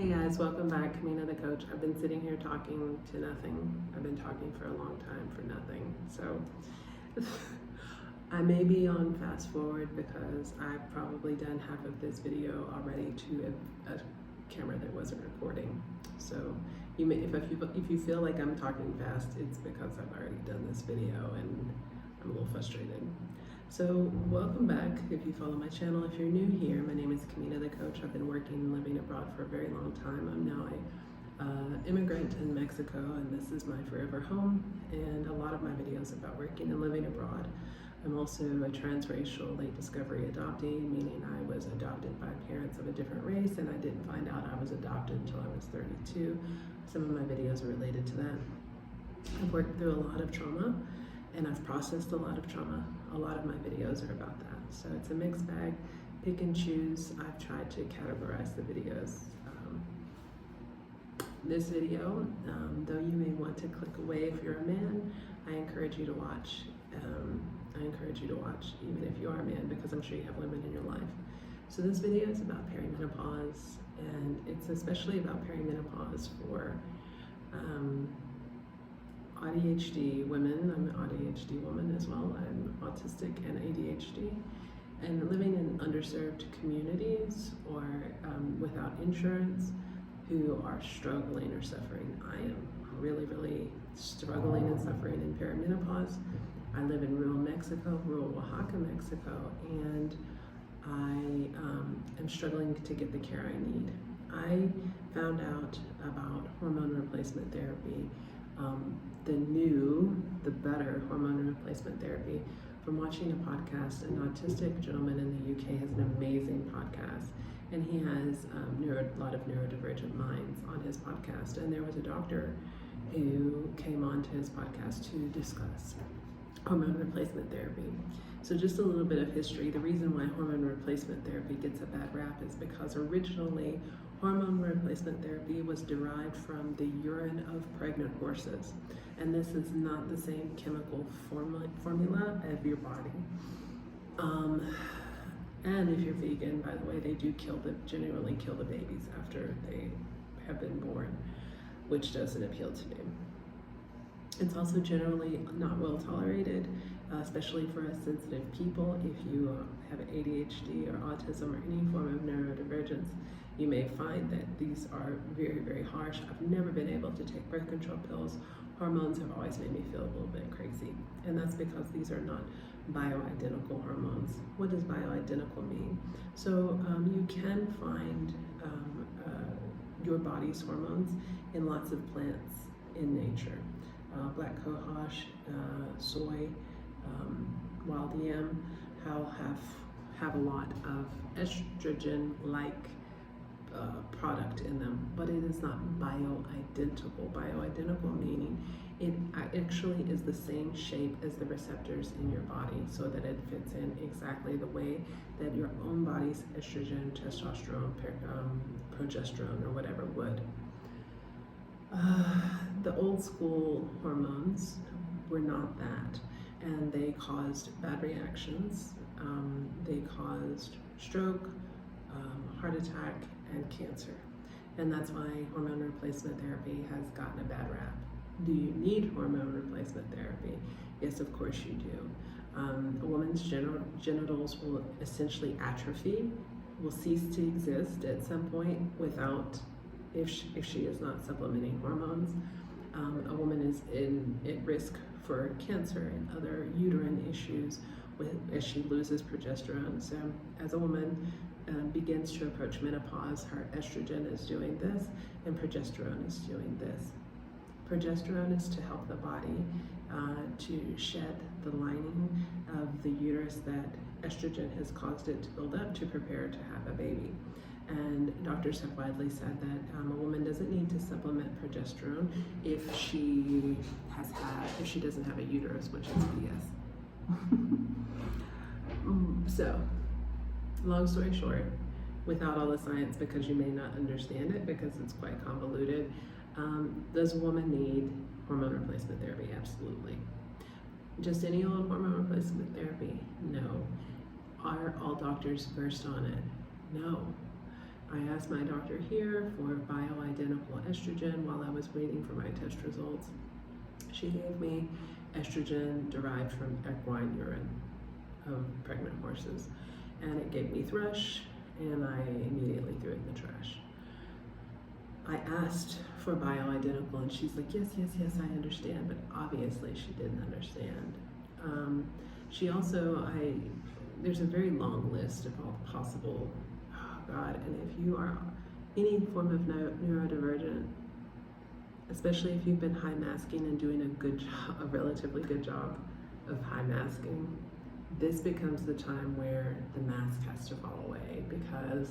Hey guys, welcome back. Kamina the coach. I've been sitting here talking to nothing. I've been talking for a long time for nothing. So I may be on fast forward because I've probably done half of this video already to a camera that wasn't recording. So you may, if you feel like I'm talking fast, it's because I've already done this video and I'm a little frustrated. So welcome back. If you follow my channel, if you're new here, my name is Kamina the coach. I've been working and living abroad for a very long time. I'm now an immigrant in Mexico, and this is my forever home, and a lot of my videos about working and living abroad. I'm also a transracial late discovery adoptee, meaning I was adopted by parents of a different race, and I didn't find out I was adopted until I was 32. Some of my videos are related to that. I've worked through a lot of trauma, and I've processed a lot of trauma. A lot of my videos are about that. So it's a mixed bag, pick and choose. I've tried to categorize the videos. This video, though you may want to click away if you're a man, I encourage you to watch. I encourage you to watch even if you are a man, because I'm sure you have women in your life. So this video is about perimenopause, and it's especially about perimenopause for AuDHD women. I'm an AuDHD woman as well. I'm autistic and ADHD, and living in underserved communities or without insurance, who are struggling or suffering. I am really struggling and suffering in perimenopause. I live in rural Mexico, rural Oaxaca, Mexico, and I am struggling to get the care I need. I found out about hormone replacement therapy, the better hormone replacement therapy, from watching a podcast. An autistic gentleman in the UK has an amazing podcast, and he has a lot of neurodivergent minds on his podcast. And there was a doctor who came on to his podcast to discuss hormone replacement therapy. So just a little bit of history. The reason why hormone replacement therapy gets a bad rap is because originally hormone replacement therapy was derived from the urine of pregnant horses. And this is not the same chemical formula of your body. And if you're vegan, by the way, they do generally kill the babies after they have been born, which doesn't appeal to me. It's also generally not well tolerated, especially for us sensitive people. If you have ADHD or autism or any form of neurodivergence, you may find that these are very harsh. I've never been able to take birth control pills. Hormones have always made me feel a little bit crazy, and that's because these are not bioidentical hormones. What does bioidentical mean? So you can find your body's hormones in lots of plants in nature. Black cohosh, soy, wild yam, have a lot of estrogen-like product in them, but it is not bioidentical. Bioidentical meaning it actually is the same shape as the receptors in your body, so that it fits in exactly the way that your own body's estrogen, testosterone, progesterone, or whatever would. The old school hormones were not that, and they caused bad reactions. They caused stroke, heart attack, and cancer. And that's why hormone replacement therapy has gotten a bad rap. Do you need hormone replacement therapy? Yes, of course you do. A woman's genitals will essentially atrophy, will cease to exist at some point without, if she is not supplementing hormones. A woman is at risk for cancer and other uterine issues as she loses progesterone. So as a woman begins to approach menopause, her estrogen is doing this and progesterone is doing this. Progesterone is to help the body to shed the lining of the uterus that estrogen has caused it to build up to prepare to have a baby. And doctors have widely said that a woman doesn't need to supplement progesterone if she doesn't have a uterus, which is BS. So, long story short, without all the science, because you may not understand it because it's quite convoluted, does a woman need hormone replacement therapy? Absolutely. Just any old hormone replacement therapy? No. Are all doctors versed on it? No. I asked my doctor here for bioidentical estrogen while I was waiting for my test results. She gave me estrogen derived from equine urine of pregnant horses, and it gave me thrush, and I immediately threw it in the trash. I asked for bioidentical, and she's like, yes, I understand, but obviously she didn't understand. She also, there's a very long list of all the possible, oh God, and if you are any form of neurodivergent, especially if you've been high masking and doing a good job, a relatively good job of high masking, this becomes the time where the mask has to fall away because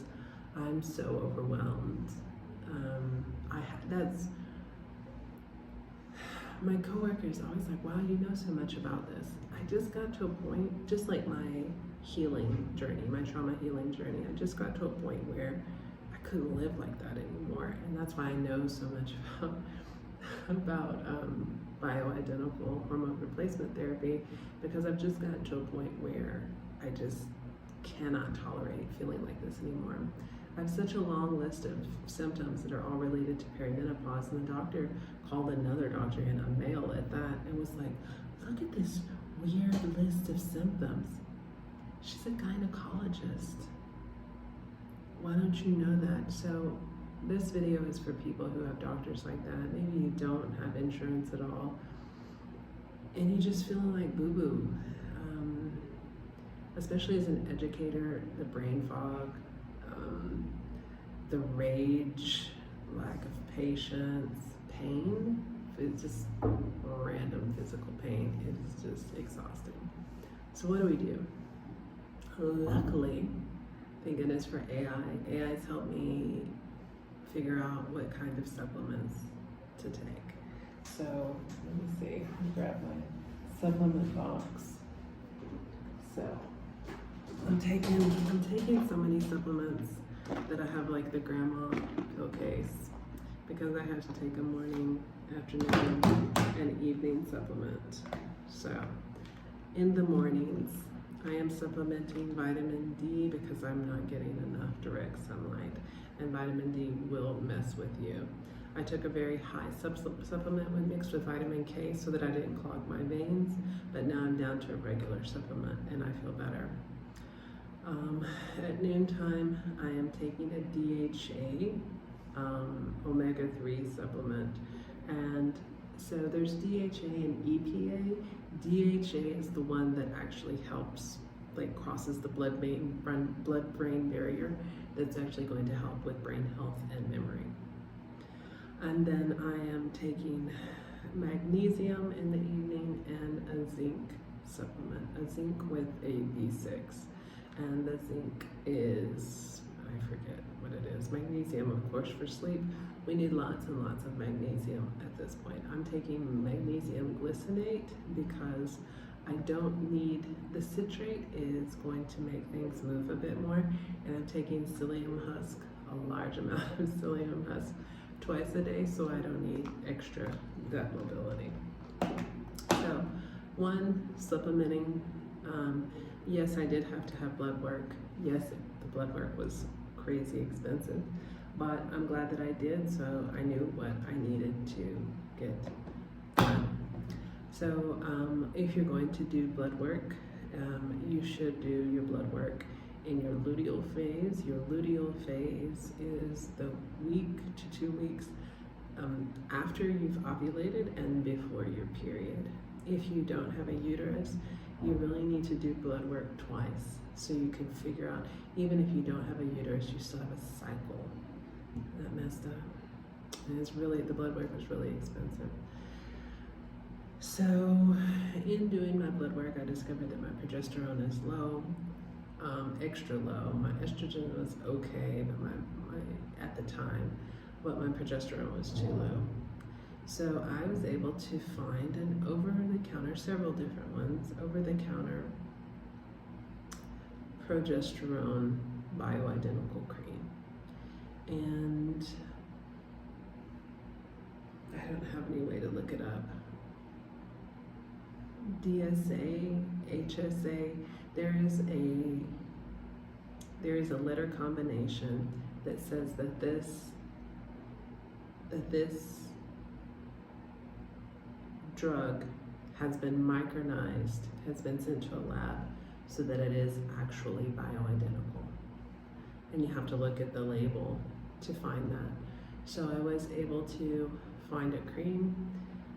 I'm so overwhelmed. My coworkers always like, wow, you know so much about this. I just got to a point, just like my healing journey, my trauma healing journey, I just got to a point where I couldn't live like that anymore. And that's why I know so much about bioidentical hormone replacement therapy, because I've just gotten to a point where I just cannot tolerate feeling like this anymore. I have such a long list of symptoms that are all related to perimenopause, and the doctor called another doctor in, a male at that, and was like, look at this weird list of symptoms. She's a gynecologist. Why don't you know that? So this video is for people who have doctors like that. Maybe you don't have insurance at all, and you just feeling like boo-boo. Especially as an educator, the brain fog, the rage, lack of patience, pain, it's just random physical pain. It's just exhausting. So what do? Luckily, thank goodness for AI. AI's helped me figure out what kind of supplements to take. So let me see, let me grab my supplement box. So I'm taking so many supplements that I have like the grandma pill case, because I have to take a morning, afternoon, and evening supplement. So in the mornings, I am supplementing vitamin D because I'm not getting enough direct sunlight, and vitamin D will mess with you. I took a very high supplement mixed with vitamin K so that I didn't clog my veins, but now I'm down to a regular supplement and I feel better. At noontime, I am taking a DHA omega-3 supplement, and so there's DHA and EPA. DHA is the one that actually helps, like crosses the blood-brain barrier, that's actually going to help with brain health and memory. And then I am taking magnesium in the evening and a zinc supplement, a zinc with a B6. And the zinc is, I forget what it is, magnesium, of course, for sleep. We need lots and lots of magnesium at this point. I'm taking magnesium glycinate because I don't need, the citrate is going to make things move a bit more, and I'm taking psyllium husk, a large amount of psyllium husk, twice a day, so I don't need extra gut mobility. So, one, supplementing. Yes, I did have to have blood work. Yes, the blood work was crazy expensive, but I'm glad that I did, so I knew what I needed to get done. So if you're going to do blood work, you should do your blood work in your luteal phase. Your luteal phase is the week to 2 weeks after you've ovulated and before your period. If you don't have a uterus, you really need to do blood work twice so you can figure out, even if you don't have a uterus, you still have a cycle. That messed up. And it's really, the blood work was really expensive. So in doing my blood work, I discovered that my progesterone is low, extra low. My estrogen was okay, but my at the time, but my progesterone was too low. So I was able to find an over-the-counter, several different ones, over-the-counter progesterone bioidentical cream. And I don't have any way to look it up. DSA, HSA, there is a letter combination that says that this drug has been micronized, has been sent to a lab so that it is actually bioidentical. And you have to look at the label to find that. So I was able to find a cream.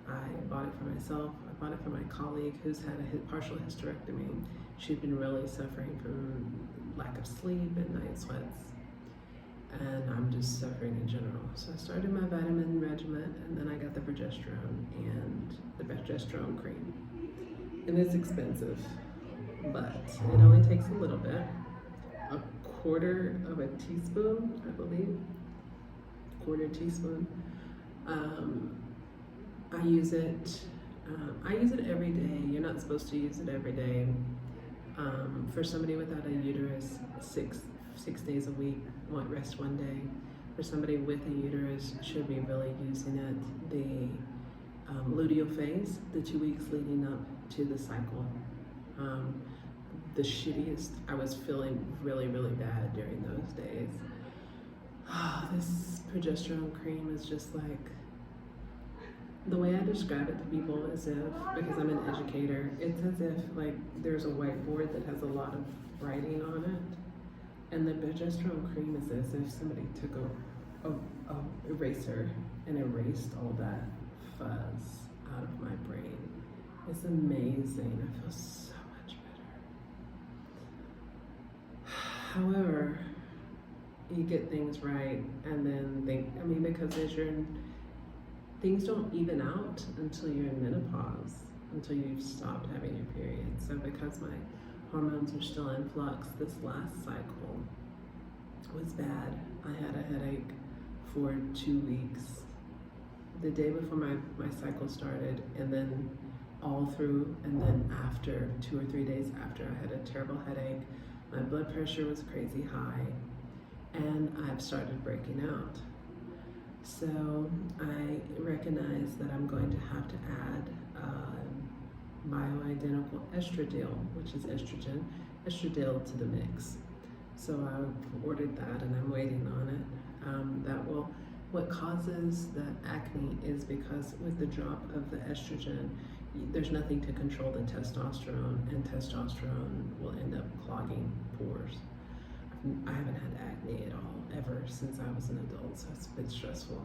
I bought it for myself. I bought it for my colleague who's had a partial hysterectomy. She'd been really suffering from lack of sleep and night sweats. And I'm just suffering in general. So I started my vitamin regimen, and then I got the progesterone and the progesterone cream. And it's expensive, but it only takes a little bit. A quarter of a teaspoon, I believe. Quarter teaspoon. I use it every day. You're not supposed to use it every day. For somebody without a uterus, six days a week, rest one day. For somebody with a uterus, should be really using it the luteal phase, the 2 weeks leading up to the cycle. The shittiest, I was feeling really, really bad during those days. This progesterone cream is just like, the way I describe it to people is if, because I'm an educator, it's as if like there's a whiteboard that has a lot of writing on it, and the progesterone cream is as if somebody took a eraser and erased all that fuzz out of my brain. It's amazing. I feel so much better. However, you get things right, and then because things don't even out until you're in menopause, until you've stopped having your period. So because my hormones are still in flux, this last cycle was bad. I had a headache for 2 weeks. The day before my cycle started, and then all through, and then after, 2 or 3 days after, I had a terrible headache. My blood pressure was crazy high, and I've started breaking out. So I recognize that I'm going to have to add bioidentical estradiol, which is estradiol to the mix. So I've ordered that, and I'm waiting on it. What causes the acne is because with the drop of the estrogen, there's nothing to control the testosterone, and testosterone will end up clogging pores. I haven't had acne at all, ever, since I was an adult, so it's been stressful.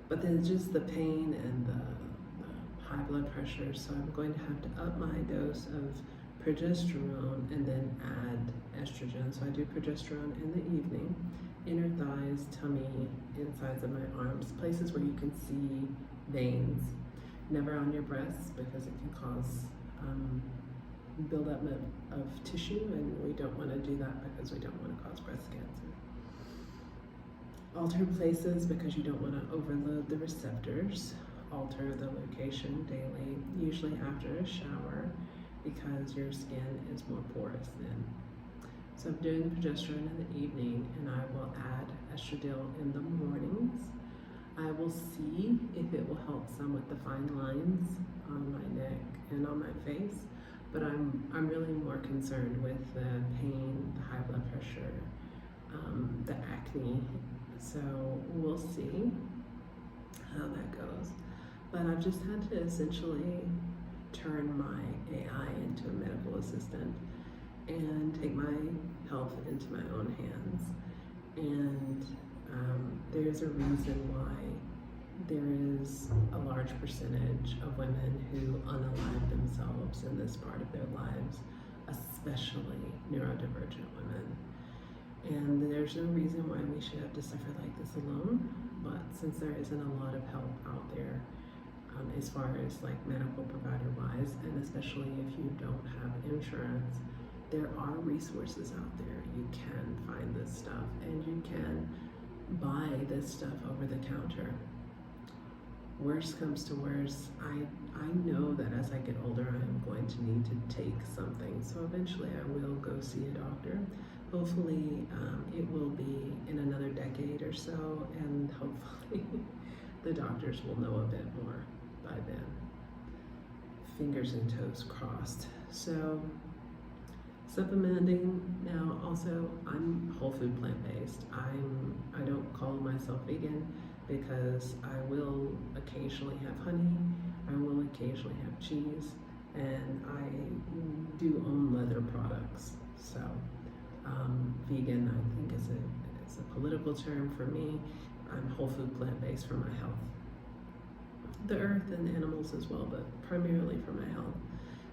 But then just the pain and the high blood pressure, so I'm going to have to up my dose of progesterone and then add estrogen. So I do progesterone in the evening, inner thighs, tummy, insides of my arms, places where you can see veins. Never on your breasts, because it can cause buildup of tissue, and we don't want to do that because we don't want to cause breast cancer. Alter places because you don't want to overload the receptors. Alter the location daily, usually after a shower, because your skin is more porous then. So I'm doing the progesterone in the evening, and I will add estradiol in the mornings. I will see if it will help some with the fine lines on my neck and on my face. But I'm really more concerned with the pain, the high blood pressure, the acne. So we'll see how that goes. But I've just had to essentially turn my AI into a medical assistant and take my health into my own hands. And there's a reason why there is a large percentage of women who unalive themselves in this part of their lives, especially neurodivergent women. And there's no reason why we should have to suffer like this alone, but since there isn't a lot of help out there, as far as like medical provider wise, and especially if you don't have insurance, there are resources out there. You can find this stuff, and you can buy this stuff over the counter. Worst comes to worst, I know that as I get older, I am going to need to take something. So eventually I will go see a doctor. Hopefully it will be in another decade or so, and hopefully the doctors will know a bit more by then. Fingers and toes crossed. So Supplementing now, also I'm whole food plant-based. I don't call myself vegan because I will occasionally have honey, I will occasionally have cheese, and I do own leather products. So vegan, I think, is a political term for me. I'm whole food plant-based for my health. The earth and animals as well, but primarily for my health.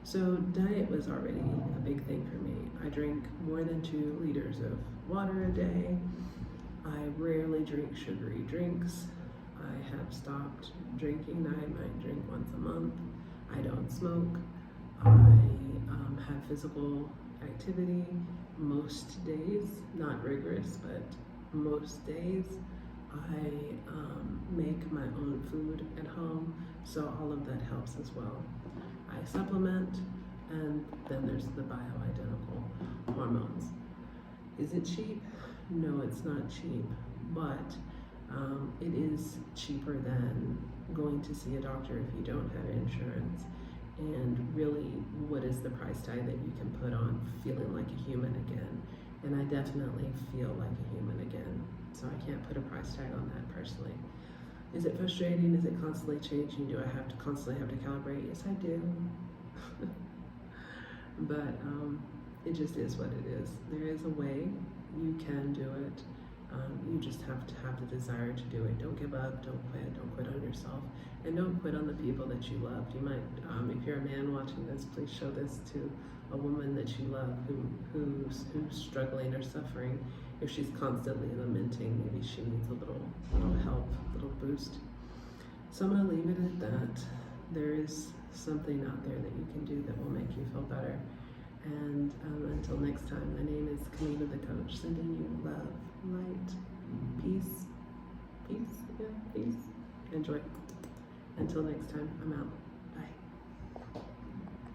So diet was already a big thing for me. I drink more than 2 liters of water a day. I rarely drink sugary drinks. I have stopped drinking. I might drink once a month. I don't smoke. I have physical activity most days, not rigorous, but most days. I make my own food at home, so all of that helps as well. I supplement, and then there's the bioidentical hormones. Is it cheap? No, it's not cheap, but it is cheaper than going to see a doctor if you don't have insurance. And really, what is the price tag that you can put on feeling like a human again? And I definitely feel like a human again, so I can't put a price tag on that personally. Is it frustrating? Is it constantly changing? Do I have to constantly have to calibrate? Yes, I do. But it just is what it is. There is a way. You can do it. You just have to have the desire to do it. Don't give up. Don't quit on yourself. And don't quit on the people that you love. You might, if you're a man watching this, please show this to a woman that you love who's struggling or suffering. If she's constantly lamenting, maybe she needs a little help, a little boost. So I'm going to leave it at that. There is something out there that you can do that will make you feel better. And until next time, my name is Camila the Coach, sending you love, light, peace, peace. Enjoy. Until next time, I'm out.